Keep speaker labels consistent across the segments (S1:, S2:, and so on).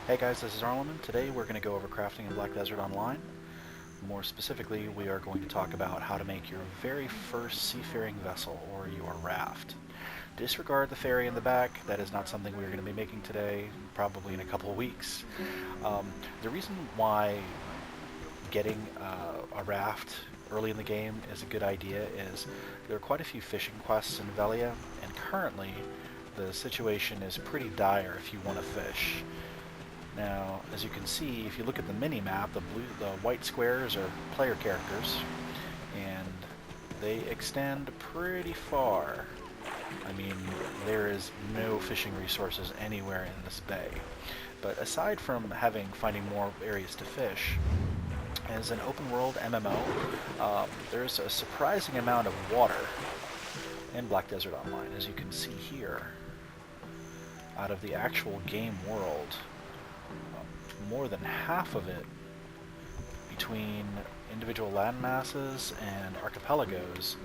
S1: Hey guys, this is Arleman. Today we're going to go over crafting in Black Desert Online. More specifically, we are going to talk about how to make your very first seafaring vessel, or your raft. Disregard the ferry in the back. That is not something we're going to be making today, probably in a couple of weeks. The reason why getting a raft early in the game is a good idea is there are quite a few fishing quests in Velia, and currently the situation is pretty dire if you want to fish. Now, as you can see, if you look at the mini-map, the white squares are player characters, and they extend pretty far. I mean, there is no fishing resources anywhere in this bay. But aside from finding more areas to fish, as an open world MMO, there's a surprising amount of water in Black Desert Online, as you can see here. Out of the actual game world, more than half of it, between individual land masses and archipelagos,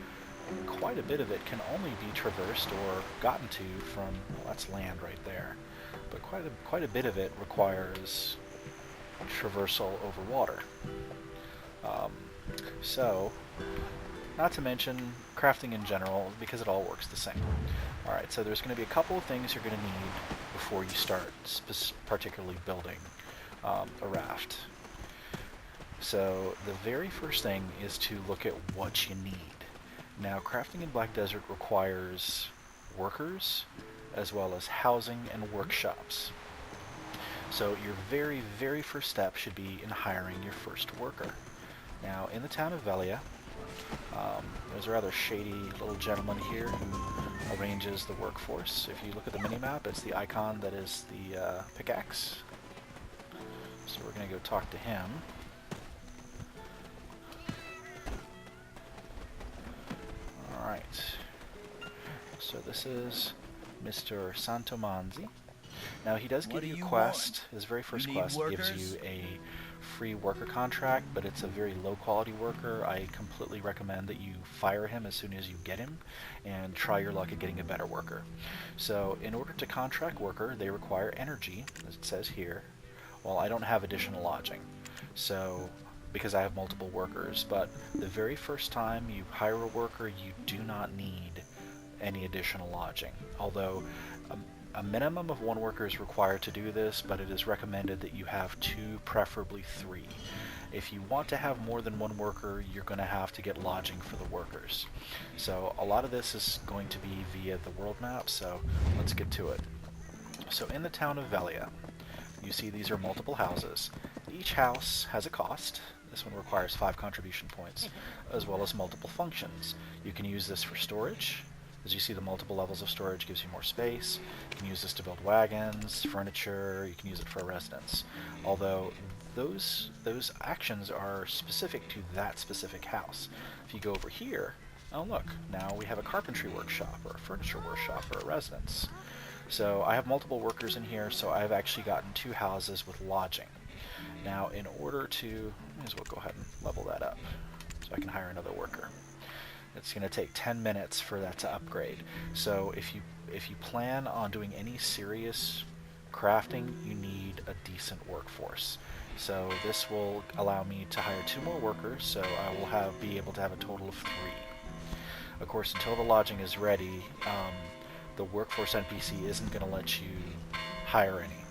S1: quite a bit of it can only be traversed or gotten to from, well, that's land right there, but quite a bit of it requires traversal over water. Um, so, not to mention crafting in general, because it all works the same. Alright, so there's going to be a couple of things you're going to need before you start particularly building a raft. So the very first thing is to look at what you need. Now, crafting in Black Desert requires workers as well as housing and workshops. So your very, very first step should be in hiring your first worker. Now, in the town of Velia, there's a rather shady little gentleman here who arranges the workforce. If you look at the minimap, it's the icon that is the pickaxe. So we're going to go talk to him. Alright. So this is Mr. Santomanzi. Now he does give you a quest. His very first quest gives you a free worker contract, but it's a very low quality worker. I completely recommend that you fire him as soon as you get him and try your luck at getting a better worker. So in order to contract worker, they require energy, as it says here. Well, I don't have additional lodging, so because I have multiple workers, but the very first time you hire a worker, you do not need any additional lodging, although a minimum of one worker is required to do this, but it is recommended that you have two, preferably three. If you want to have more than one worker, you're going to have to get lodging for the workers. So a lot of this is going to be via the world map, so let's get to it. So in the town of Velia, you see these are multiple houses. Each house has a cost. This one requires 5 contribution points, as well as multiple functions. You can use this for storage. As you see, the multiple levels of storage gives you more space. You can use this to build wagons, furniture, you can use it for a residence. Although those actions are specific to that specific house. If you go over here, oh look, now we have a carpentry workshop, or a furniture workshop, or a residence. So I have multiple workers in here, so I've actually gotten 2 houses with lodging. Now, in order to, may as well go ahead and level that up so I can hire another worker. It's going to take 10 minutes for that to upgrade. So if you plan on doing any serious crafting, you need a decent workforce. So this will allow me to hire 2 more workers, so I will be able to have a total of 3. Of course, until the lodging is ready, the workforce NPC isn't going to let you hire any.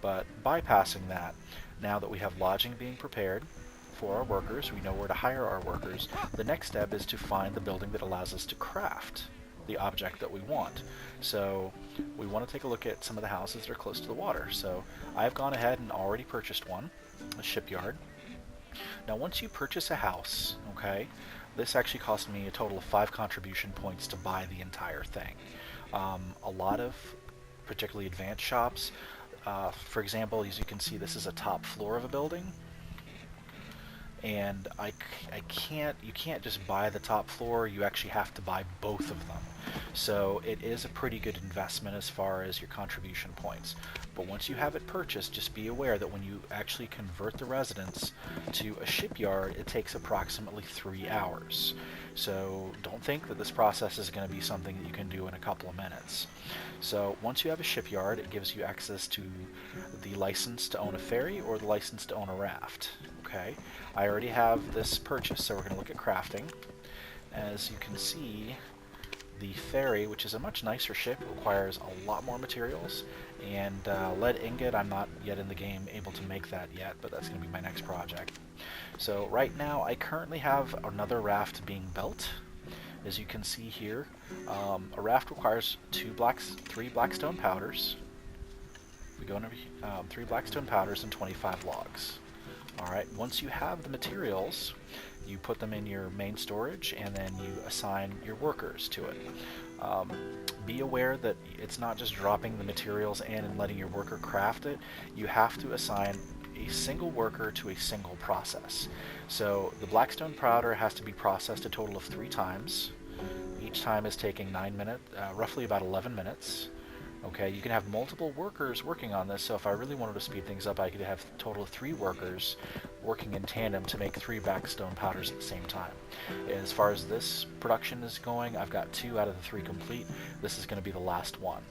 S1: But bypassing that, now that we have lodging being prepared for our workers, we know where to hire our workers, the next step is to find the building that allows us to craft the object that we want. So we want to take a look at some of the houses that are close to the water. So I've gone ahead and already purchased one, a shipyard. Now once you purchase a house, okay, this actually cost me a total of 5 contribution points to buy the entire thing. A lot of particularly advanced shops, for example, as you can see, this is a top floor of a building, and you can't just buy the top floor, you actually have to buy both of them. So it is a pretty good investment as far as your contribution points. But once you have it purchased, just be aware that when you actually convert the residence to a shipyard, it takes approximately 3 hours. So don't think that this process is going to be something that you can do in a couple of minutes. So once you have a shipyard, it gives you access to the license to own a ferry or the license to own a raft. Okay, I already have this purchased, so we're going to look at crafting. As you can see, the ferry, which is a much nicer ship, requires a lot more materials, and lead ingot, I'm not yet in the game able to make that yet, but that's going to be my next project. So right now I currently have another raft being built. As you can see here, a raft requires 3 blackstone powders. We go into 3 blackstone powders and 25 logs. Alright, once you have the materials, you put them in your main storage and then you assign your workers to it. Be aware that it's not just dropping the materials in and letting your worker craft it. You have to assign a single worker to a single process. So the blackstone powder has to be processed a total of 3 times. Each time is taking 9 minutes, roughly about 11 minutes. Okay, you can have multiple workers working on this, so if I really wanted to speed things up, I could have a total of 3 workers working in tandem to make 3 blackstone powders at the same time. As far as this production is going, I've got 2 out of the 3 complete. This is going to be the last one.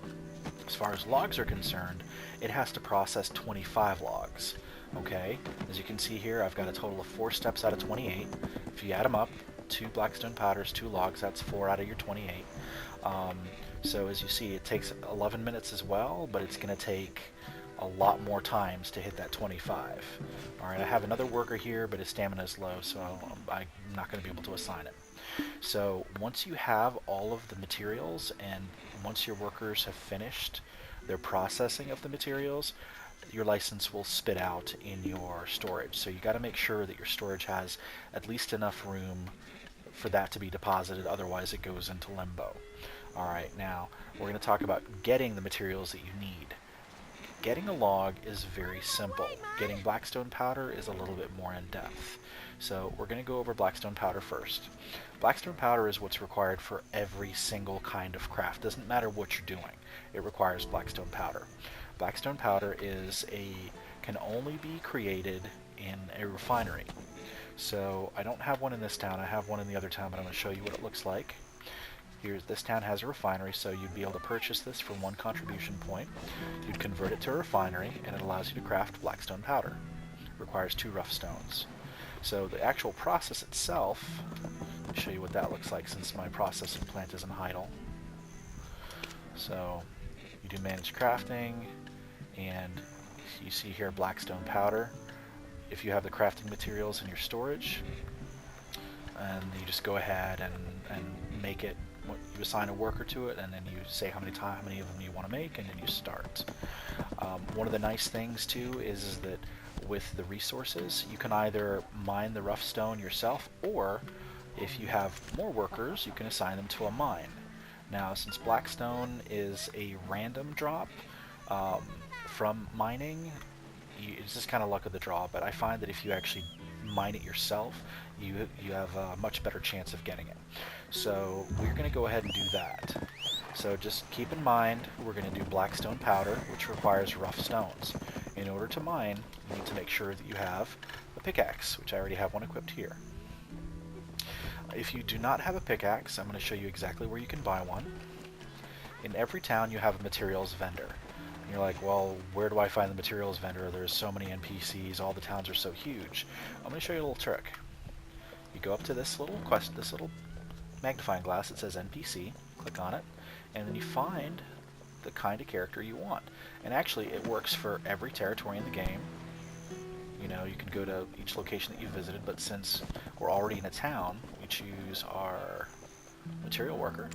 S1: As far as logs are concerned, it has to process 25 logs. Okay, as you can see here, I've got a total of 4 steps out of 28. If you add them up, 2 blackstone powders, 2 logs, that's 4 out of your 28. So as you see, it takes 11 minutes as well, but it's going to take a lot more times to hit that 25. Alright, I have another worker here, but his stamina is low, so I'm not going to be able to assign it. So once you have all of the materials, and once your workers have finished their processing of the materials, your license will spit out in your storage. So you got to make sure that your storage has at least enough room for that to be deposited, otherwise it goes into limbo. Alright, now we're going to talk about getting the materials that you need. Getting a log is very simple. Getting blackstone powder is a little bit more in depth. So we're going to go over blackstone powder first. Blackstone powder is what's required for every single kind of craft. Doesn't matter what you're doing, it requires blackstone powder. Blackstone powder can only be created in a refinery. So I don't have one in this town, I have one in the other town, but I'm going to show you what it looks like. This town has a refinery, so you'd be able to purchase this for 1 contribution point. You'd convert it to a refinery, and it allows you to craft blackstone powder. It requires 2 rough stones. So the actual process itself, let me show you what that looks like since my processing plant isn't idle. So you do manage crafting, and you see here blackstone powder. If you have the crafting materials in your storage, and you just go ahead and make it. You assign a worker to it, and then you say how many of them you want to make, and then you start. One of the nice things too is that with the resources, you can either mine the rough stone yourself, or if you have more workers, you can assign them to a mine. Now, since blackstone is a random drop from mining, it's just kind of luck of the draw, but I find that if you actually mine it yourself, you have a much better chance of getting it. So we're going to go ahead and do that. So just keep in mind, we're going to do blackstone powder, which requires rough stones. In order to mine, you need to make sure that you have a pickaxe, which I already have one equipped here. If you do not have a pickaxe, I'm going to show you exactly where you can buy one. In every town you have a materials vendor. And you're like, well, where do I find the materials vendor? There's so many NPCs, all the towns are so huge. I'm going to show you a little trick. You go up to this little magnifying glass that says NPC, click on it, and then you find the kind of character you want. And actually, it works for every territory in the game. You know, you can go to each location that you visited, but since we're already in a town, we choose our material worker,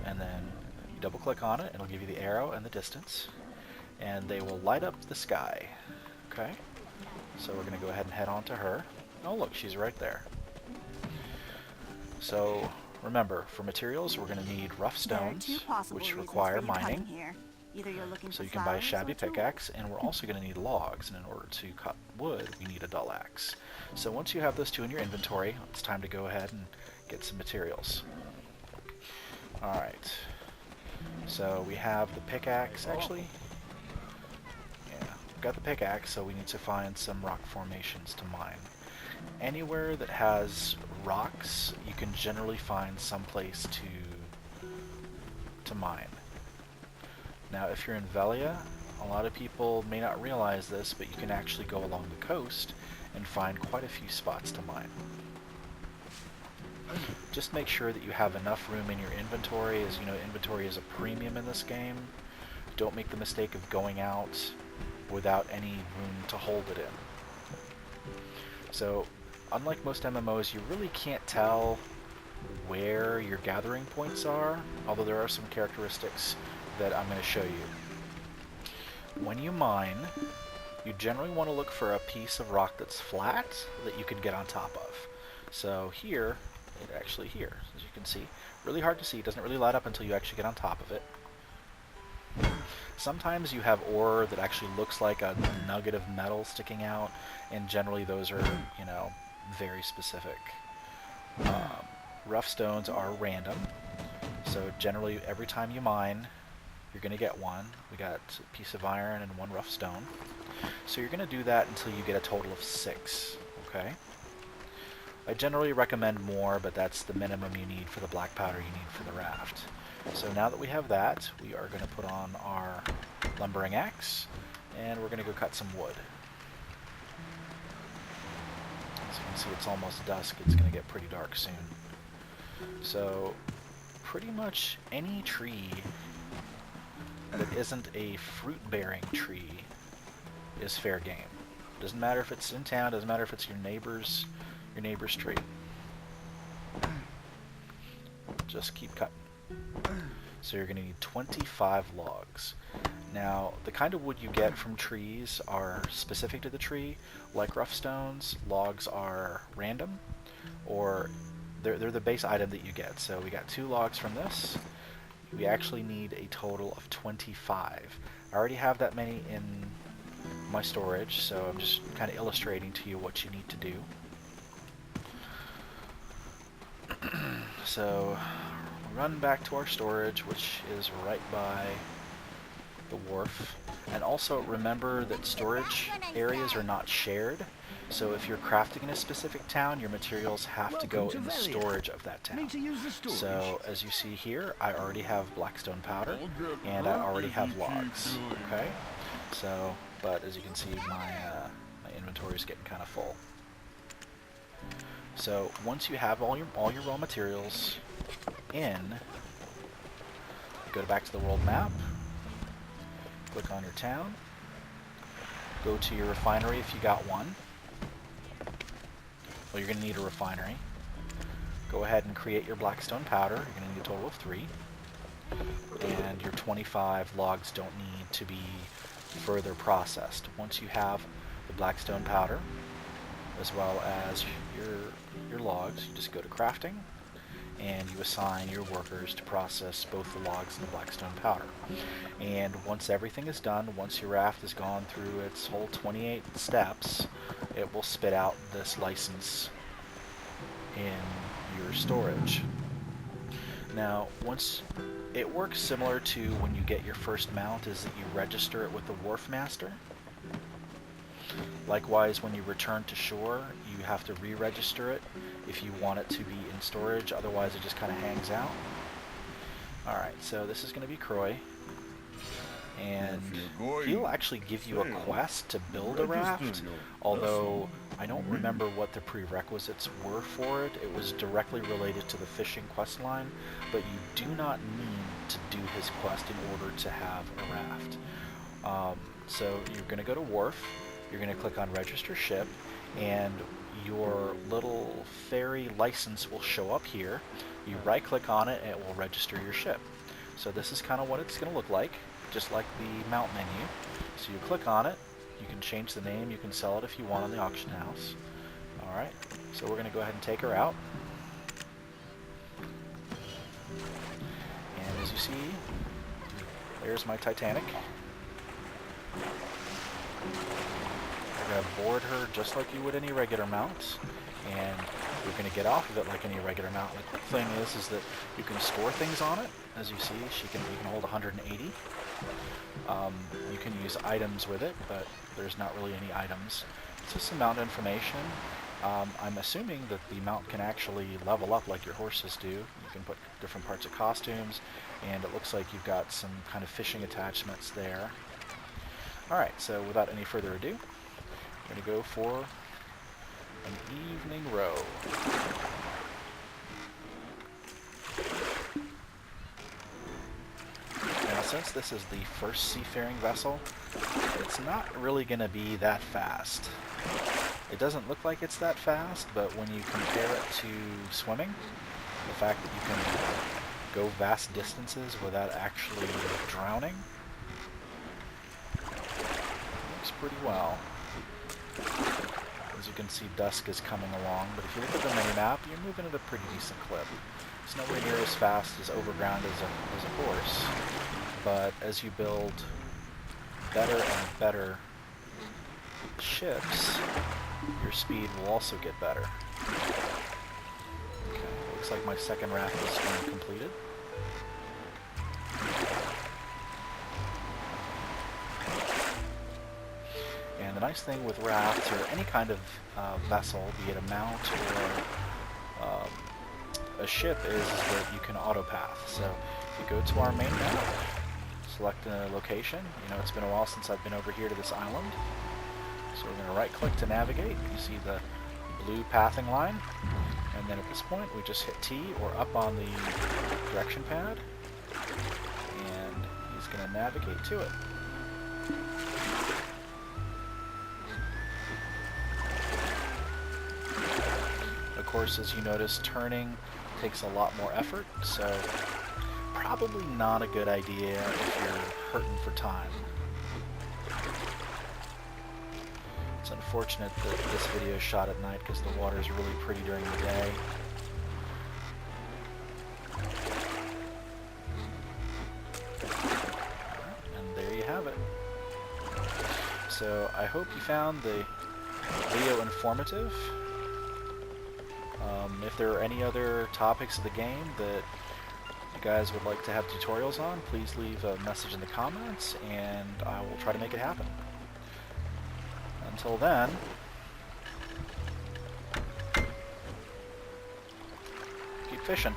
S1: and then you double click on it, and it'll give you the arrow and the distance, and they will light up the sky. Okay, so we're going to go ahead and head on to her. Oh look, she's right there. So remember, for materials we're going to need rough stones, which require mining.
S2: Either you're looking
S1: So
S2: for
S1: you can buy a
S2: flowers
S1: shabby
S2: or tools.
S1: pickaxe, and we're also going to need logs, and in order to cut wood, we need a dull axe. So once you have those two in your inventory, it's time to go ahead and get some materials. Alright, so we have the pickaxe, actually. Yeah, we've got the pickaxe, so we need to find some rock formations to mine. Anywhere that has rocks, you can generally find some place to mine. Now, if you're in Velia, a lot of people may not realize this, but you can actually go along the coast and find quite a few spots to mine. Just make sure that you have enough room in your inventory. As you know, inventory is a premium in this game. Don't make the mistake of going out without any room to hold it in. So, unlike most MMOs, you really can't tell where your gathering points are, although there are some characteristics that I'm going to show you. When you mine, you generally want to look for a piece of rock that's flat that you can get on top of. So here, here, as you can see, really hard to see, it doesn't really light up until you actually get on top of it. Sometimes you have ore that actually looks like a nugget of metal sticking out, and generally those are, you know, very specific. Rough stones are random, so generally every time you mine, you're going to get one. We got a piece of iron and one rough stone. So you're going to do that until you get a total of 6, okay? I generally recommend more, but that's the minimum you need for the black powder you need for the raft. So now that we have that, we are going to put on our lumbering axe, and we're going to go cut some wood. As you can see, it's almost dusk. It's going to get pretty dark soon. So pretty much any tree that isn't a fruit-bearing tree is fair game. Doesn't matter if it's in town, doesn't matter if it's your neighbor's tree. Just keep cutting. So you're going to need 25 logs. Now, the kind of wood you get from trees are specific to the tree. Like rough stones, logs are random, or they're the base item that you get. So we got 2 logs from this. We actually need a total of 25. I already have that many in my storage, so I'm just kind of illustrating to you what you need to do. So run back to our storage, which is right by the wharf. And also remember that storage areas are not shared. So if you're crafting in a specific town, your materials have to go in the storage of that town. So as you see here, I already have blackstone powder, and I already have logs. Okay? So, but as you can see, my inventory is getting kind of full. So once you have all your raw materials in, go back to the world map, click on your town, go to your refinery if you got one. Well, you're going to need a refinery. Go ahead and create your blackstone powder. You're going to need a total of 3. And your 25 logs don't need to be further processed. Once you have the blackstone powder, as well as your logs, you just go to crafting, and you assign your workers to process both the logs and the blackstone powder. And once everything is done, once your raft has gone through its whole 28 steps, it will spit out this license in your storage. Now, once it works similar to when you get your first mount, is that you register it with the wharf master. Likewise, when you return to shore, you have to re-register it if you want it to be in storage, otherwise it just kind of hangs out. Alright, so this is going to be Croy, and he'll actually give you a quest to build a raft, although I don't remember what the prerequisites were for it. It was directly related to the fishing quest line, but you do not need to do his quest in order to have a raft. So you're going to go to Wharf, you're going to click on Register Ship, and your little ferry license will show up here. You right-click on it, and it will register your ship. So this is kind of what it's going to look like, just like the mount menu. So you click on it, you can change the name, you can sell it if you want on the auction house. Alright, so we're going to go ahead and take her out. And as you see, There's my Titanic. You're going to board her just like you would any regular mount, and you're going to get off of it like any regular mount. The cool thing is that you can store things on it. As you see, you can hold 180. You can use items with it, but there's not really any items. It's just some mount information. I'm assuming that the mount can actually level up like your horses do. You can put different parts of costumes, and it looks like you've got some kind of fishing attachments there. Alright, so without any further ado, I'm going to go for an evening row. Now, since this is the first seafaring vessel, it's not really going to be that fast. It doesn't look like it's that fast, but when you compare it to swimming, the fact that you can go vast distances without actually drowning works pretty well. As you can see, dusk is coming along, but if you look at the mini-map, you're moving at a pretty decent clip. It's nowhere near as fast as overground as a horse, but as you build better and better ships, your speed will also get better. Okay, looks like my second raft is being completed. And the nice thing with rafts, or any kind of vessel, be it a mount or a ship, is that you can autopath. So if you go to our main map, select a location. You know, it's been a while since I've been over here to this island. So we're going to right-click to navigate. You see the blue pathing line. And then at this point, we just hit T or up on the direction pad. And he's going to navigate to it. Of course, as you notice, turning takes a lot more effort, so probably not a good idea if you're hurting for time. It's unfortunate that this video is shot at night because the water is really pretty during the day. And there you have it. So I hope you found the video informative. If there are any other topics of the game that you guys would like to have tutorials on, please leave a message in the comments and I will try to make it happen. Until then, keep fishing.